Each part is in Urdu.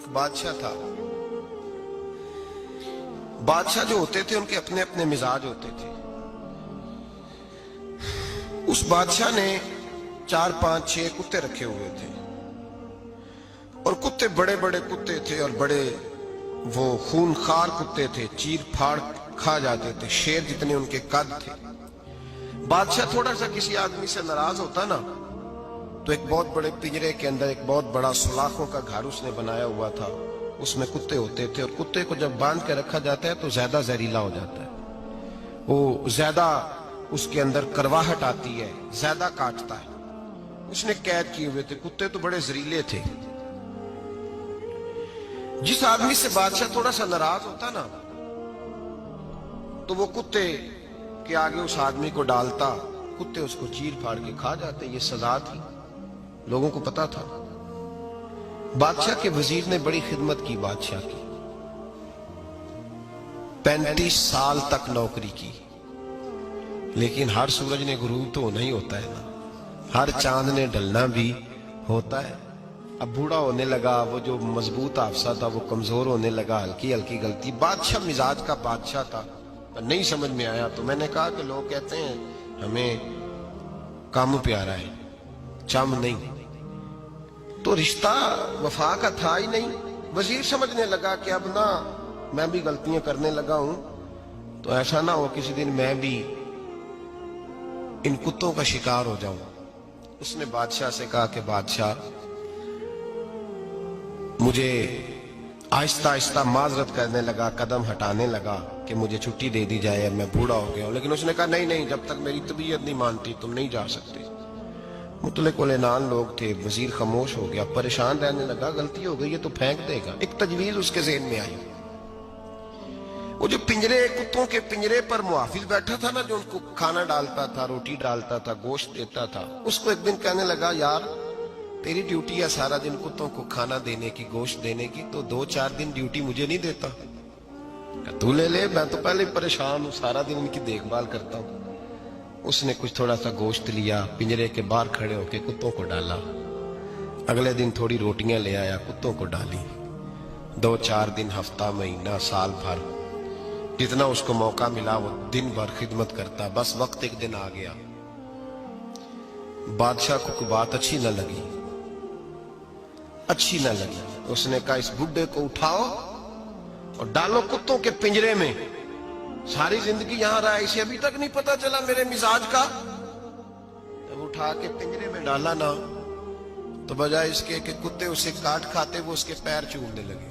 ایک بادشاہ تھا. بادشاہ جو ہوتے تھے ان کے اپنے اپنے مزاج ہوتے تھے. اس بادشاہ نے 4 5 6 کتے رکھے ہوئے تھے اور کتے بڑے بڑے کتے تھے اور بڑے وہ خونخوار کتے تھے, چیر پھاڑ کھا جاتے تھے, شیر جتنے ان کے قد تھے. بادشاہ تھوڑا سا کسی آدمی سے ناراض ہوتا نا تو ایک بہت بڑے پنجرے کے اندر ایک بہت بڑا سلاخوں کا گھر اس نے بنایا ہوا تھا, اس میں کتے ہوتے تھے اور کتے کو جب باندھ کے رکھا جاتا ہے تو زیادہ زہریلا ہو جاتا ہے, وہ زیادہ اس کے اندر کرواہٹ آتی ہے, زیادہ کاٹتا ہے. اس نے قید کیے ہوئے تھے. کتے تو بڑے زہریلے تھے. جس آدمی سے بادشاہ تھوڑا سا ناراض ہوتا نا تو وہ کتے کے آگے اس آدمی کو ڈالتا, کتے اس کو چیر پھاڑ کے کھا جاتے. یہ سزا تھی, لوگوں کو پتا تھا. بادشاہ کے وزیر نے بڑی خدمت کی بادشاہ کی, 35 سال تک نوکری کی. لیکن ہر سورج نے غروب تو ہونا ہی ہوتا ہے نا, ہر چاند نے ڈھلنا بھی ہوتا ہے. اب بوڑھا ہونے لگا, وہ جو مضبوط حافظہ تھا وہ کمزور ہونے لگا, ہلکی ہلکی غلطی. بادشاہ مزاج کا بادشاہ تھا, نہیں سمجھ میں آیا تو میں نے کہا کہ لوگ کہتے ہیں ہمیں کام پیارا ہے, چم نہیں. تو رشتہ وفا کا تھا ہی نہیں. وزیر سمجھنے لگا کہ اب نہ میں بھی غلطیاں کرنے لگا ہوں تو ایسا نہ ہو کسی دن میں بھی ان کتوں کا شکار ہو جاؤں. اس نے بادشاہ سے کہا کہ بادشاہ مجھے آہستہ آہستہ معذرت کرنے لگا, قدم ہٹانے لگا کہ مجھے چھٹی دے دی جائے, اب میں بوڑھا ہو گیا ہوں. لیکن اس نے کہا نہیں نہیں, جب تک میری طبیعت نہیں مانتی تم نہیں جا سکتے. مطلق العنان لوگ تھے. وزیر خاموش ہو گیا, پریشان رہنے لگا, غلطی ہو گئی ہے تو پھینک دے گا. ایک تجویز اس کے ذہن میں آئی. وہ جو پنجرے, کتوں کے پنجرے پر محافظ بیٹھا تھا نا, جو ان کو کھانا ڈالتا تھا, روٹی ڈالتا تھا, گوشت دیتا تھا, اس کو ایک دن کہنے لگا یار تیری ڈیوٹی ہے سارا دن کتوں کو کھانا دینے کی, گوشت دینے کی, تو 2 4 دن ڈیوٹی مجھے نہیں دیتا؟ تو لے لے, میں تو پہلے پریشان ہوں, سارا دن ان کی دیکھ بھال کرتا ہوں. اس نے کچھ تھوڑا سا گوشت لیا, پنجرے کے باہر کھڑے ہو کے کتوں کو ڈالا. اگلے دن تھوڑی روٹیاں لے آیا, کتوں کو ڈالی. 2 4 دن, ہفتہ, مہینہ, سال بھر, جتنا اس کو موقع ملا وہ دن بھر خدمت کرتا. بس وقت ایک دن آ گیا, بادشاہ کو کوئی بات اچھی نہ لگی. اس نے کہا اس بڈھے کو اٹھاؤ اور ڈالو کتوں کے پنجرے میں. ساری زندگی یہاں رہا, اسے ابھی تک نہیں پتا چلا میرے مزاج کا. جب اٹھا کے پنجرے میں ڈالا نا تو بجائے اس کے کہ کتے اسے کاٹ کھاتے, وہ اس کے پیر چومنے لگے.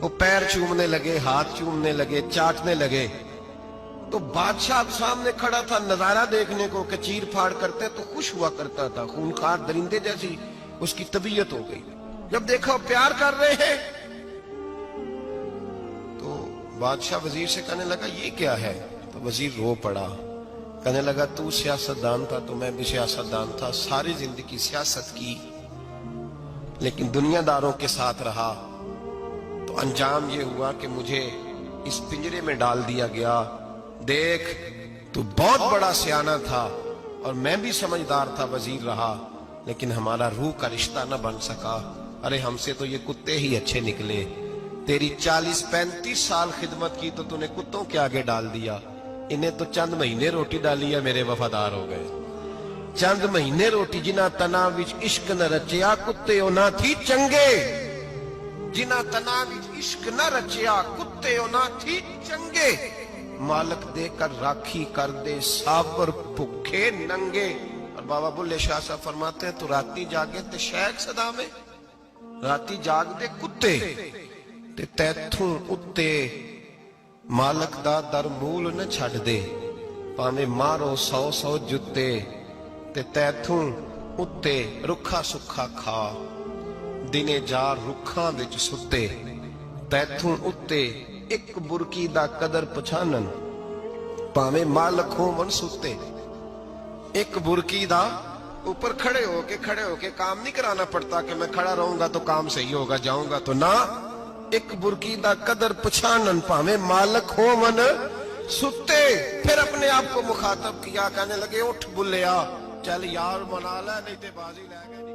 وہ پیر چومنے لگے, ہاتھ چومنے لگے, چاٹنے لگے. تو بادشاہ اب سامنے کھڑا تھا نظارہ دیکھنے کو کہ چیر پھاڑ کرتے تو خوش ہوا کرتا تھا, خونخوار درندے جیسی اس کی طبیعت ہو گئی. جب دیکھا پیار کر رہے ہیں تو بادشاہ وزیر سے کہنے لگا یہ کیا ہے؟ تو وزیر رو پڑا, کہنے لگا تو سیاستدان تھا تو میں بھی سیاستدان تھا, ساری زندگی سیاست کی لیکن دنیا داروں کے ساتھ رہا, تو انجام یہ ہوا کہ مجھے اس پنجرے میں ڈال دیا گیا. دیکھ تو بہت بڑا سیانہ تھا اور میں بھی سمجھدار تھا, وزیر رہا, لیکن ہمارا روح کا رشتہ نہ بن سکا. ارے ہم سے تو یہ کتے ہی اچھے نکلے. تیری 40 35 سال خدمت کی تو نے کتوں کے آگے ڈال دیا. انہیں تو چند مہینے روٹی ڈالی ہے, میرے وفادار ہو گئے. چند مہینے روٹی, جنہ تنا وچ عشق نہ رچیا کتے او نہ تھی چنگے. جنہ تنا وچ عشق نہ رچیا کتے او نہ تھی چنگے. مالک دے کر راکھی کر دے سابر بھکھے ننگے. اور بابا بلے شاہ صاحب فرماتے ہیں تو راتی جاگے تے شیخ صدا میں, راتی جاگ دے کتے تے تیتھوں اتے مالک دا در مول نہ چھڑ دے. پاویں مارو 100 جتے تے تیتھوں اتے رکھا سکھا کھا. دنے جار رکھاں وچ ستے تیتھوں اتے ایک برکی دا قدر پچھانن. پاویں مالک ہو من ستے, ایک برکی دا اوپر کھڑے ہو کے کام نہیں کرانا پڑتا کہ میں کھڑا رہوں گا تو کام صحیح ہوگا, جاؤں گا تو نہ. ایک برکی دا قدر پچھانن پاویں مالک ہو من ستے. پھر اپنے آپ کو مخاطب کیا, کہنے لگے اٹھ بلیا چل یار منا لے نہیں تے بازی لے گئے.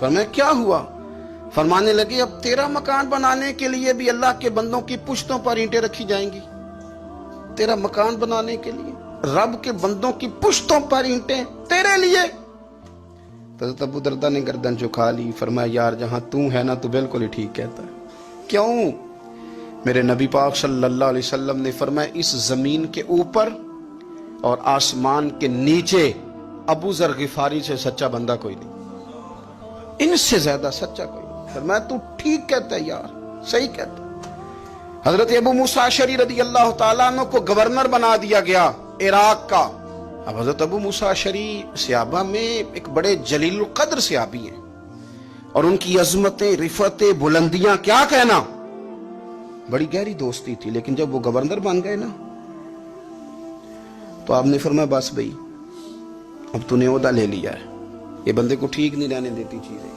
فرمایا کیا ہوا؟ فرمانے لگے اب تیرا مکان بنانے کے لیے بھی اللہ کے بندوں کی پشتوں پر اینٹیں رکھی جائیں گی. تیرا مکان بنانے کے لیے رب کے بندوں کی پشتوں پر اینٹیں تیرے لیے. حضرت ابو دردہ نے گردن جھکا لی. فرمایا یار جہاں تو ہے نا تو بالکل ہی ٹھیک کہتا ہے. کیوں؟ میرے نبی پاک صلی اللہ علیہ وسلم نے فرمایا اس زمین کے اوپر اور آسمان کے نیچے ابو ذر غفاری سے سچا بندہ کوئی نہیں, ان سے زیادہ سچا کوئی نہیں. فرمایا تو ٹھیک کہتا ہے یار, صحیح کہتا ہے. حضرت ابو موسیٰ اشعری رضی اللہ تعالیٰ عنہ کو گورنر بنا دیا گیا عراق کا. اب حضرت ابو موسیٰ اشعری صحابہ میں ایک بڑے جلیل القدر صحابی ہیں, اور ان کی عظمتیں, رفعتیں, بلندیاں کیا کہنا, بڑی گہری دوستی تھی. لیکن جب وہ گورنر بن گئے نا تو آپ نے فرمایا بس بھئی اب تو نے عہدہ لے لیا ہے, یہ بندے کو ٹھیک نہیں رہنے دیتی چیزیں,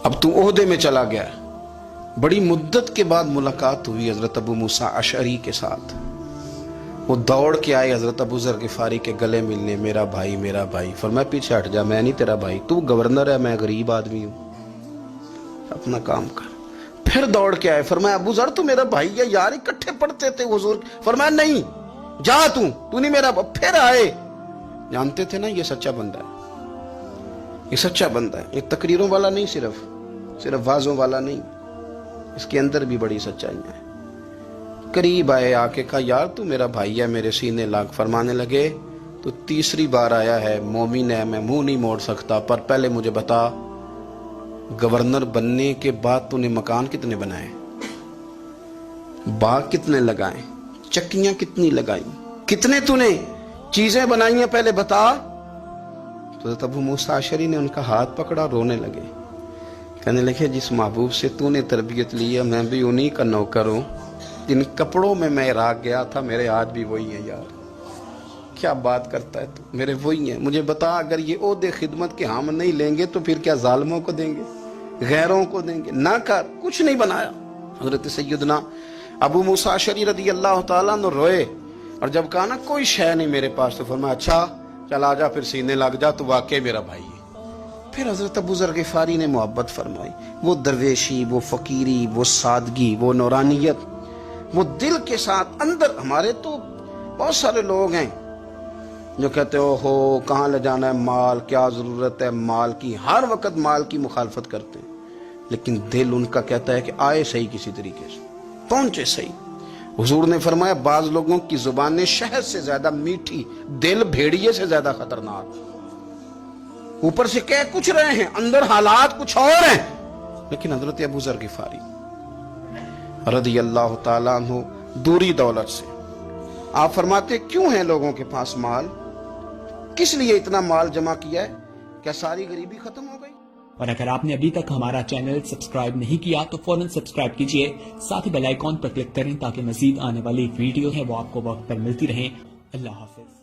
اب تو عہدے میں چلا گیا. بڑی مدت کے بعد ملاقات ہوئی حضرت ابو موسیٰ اشعری کے ساتھ. وہ دوڑ کے آئے حضرت ابو ذر غفاری کے گلے ملنے, میرا بھائی میرا بھائی. فرمایا پیچھے ہٹ جا, میں نہیں تیرا بھائی, تو گورنر ہے, میں غریب آدمی ہوں, اپنا کام کر. پھر دوڑ کے آئے. فرمایا ابو ذر تو میرا بھائی ہے یار, اکٹھے پڑھتے تھے حضور. فرمایا نہیں جا, تو نہیں میرا. پھر آئے. جانتے تھے نا یہ سچا بندہ ہے, یہ سچا بندہ ہے, یہ تقریروں والا نہیں, صرف وعظوں والا نہیں, اس کے اندر بھی بڑی سچائی ہے. قریب آئے, آ کے کہا یار تو میرا بھائی ہے, میرے سینے لاگ. فرمانے لگے تو تیسری بار آیا ہے, مومن ہے, میں منہ نہیں موڑ سکتا, پر پہلے مجھے بتا گورنر بننے کے بعد تو نے مکان کتنے بنائے, باغ کتنے لگائے, چکیاں کتنی لگائی, کتنے تو نے چیزیں بنائی ہیں, پہلے بتا. تو حضرت ابو موسیٰ اشعری نے ان کا ہاتھ پکڑا, رونے لگے. کہنے لگے جس محبوب سے تو نے تربیت لی ہے میں بھی انہی کا نوکر ہوں, جن کپڑوں میں میں عراق گیا تھا میرے ہاتھ بھی وہی ہیں. یار کیا بات کرتا ہے تو, میرے وہی ہیں. مجھے بتا اگر یہ عہدے خدمت کے ہم نہیں لیں گے تو پھر کیا ظالموں کو دیں گے, غیروں کو دیں گے؟ نہ کر, کچھ نہیں بنایا. حضرت سیدنا ابو موسیٰ اشعری رضی اللہ تعالیٰ عنہ روئے, اور جب کہا نا کوئی شے نہیں میرے پاس, تو فرمایا اچھا چل آ جا, پھر سینے لگ جا, تو واقعی میرا بھائی ہے. پھر حضرت ابو ذر غفاری نے محبت فرمائی. وہ درویشی, وہ فقیری, وہ سادگی, وہ نورانیت, وہ دل کے ساتھ اندر. ہمارے تو بہت سارے لوگ ہیں جو کہتے ہو کہاں لے جانا ہے مال, کیا ضرورت ہے مال کی, ہر وقت مال کی مخالفت کرتے ہیں, لیکن دل ان کا کہتا ہے کہ آئے صحیح, کسی طریقے سے پہنچے صحیح. حضور نے فرمایا بعض لوگوں کی زبانیں شہد سے زیادہ میٹھی, دل بھیڑیے سے زیادہ خطرناک. اوپر سے کہہ کچھ رہے ہیں, اندر حالات کچھ اور ہیں. لیکن حضرت ابو ذر غفاری رضی اللہ تعالیٰ عنہ دوری دولت سے, آپ فرماتے کیوں ہیں لوگوں کے پاس مال, کس لیے اتنا مال جمع کیا ہے, کیا ساری غریبی ختم ہو گئی؟ اور اگر آپ نے ابھی تک ہمارا چینل سبسکرائب نہیں کیا تو فوراً سبسکرائب کیجئے, ساتھ ہی بیل آئیکن پر کلک کریں تاکہ مزید آنے والی ویڈیو ہے وہ آپ کو وقت پر ملتی رہیں. اللہ حافظ.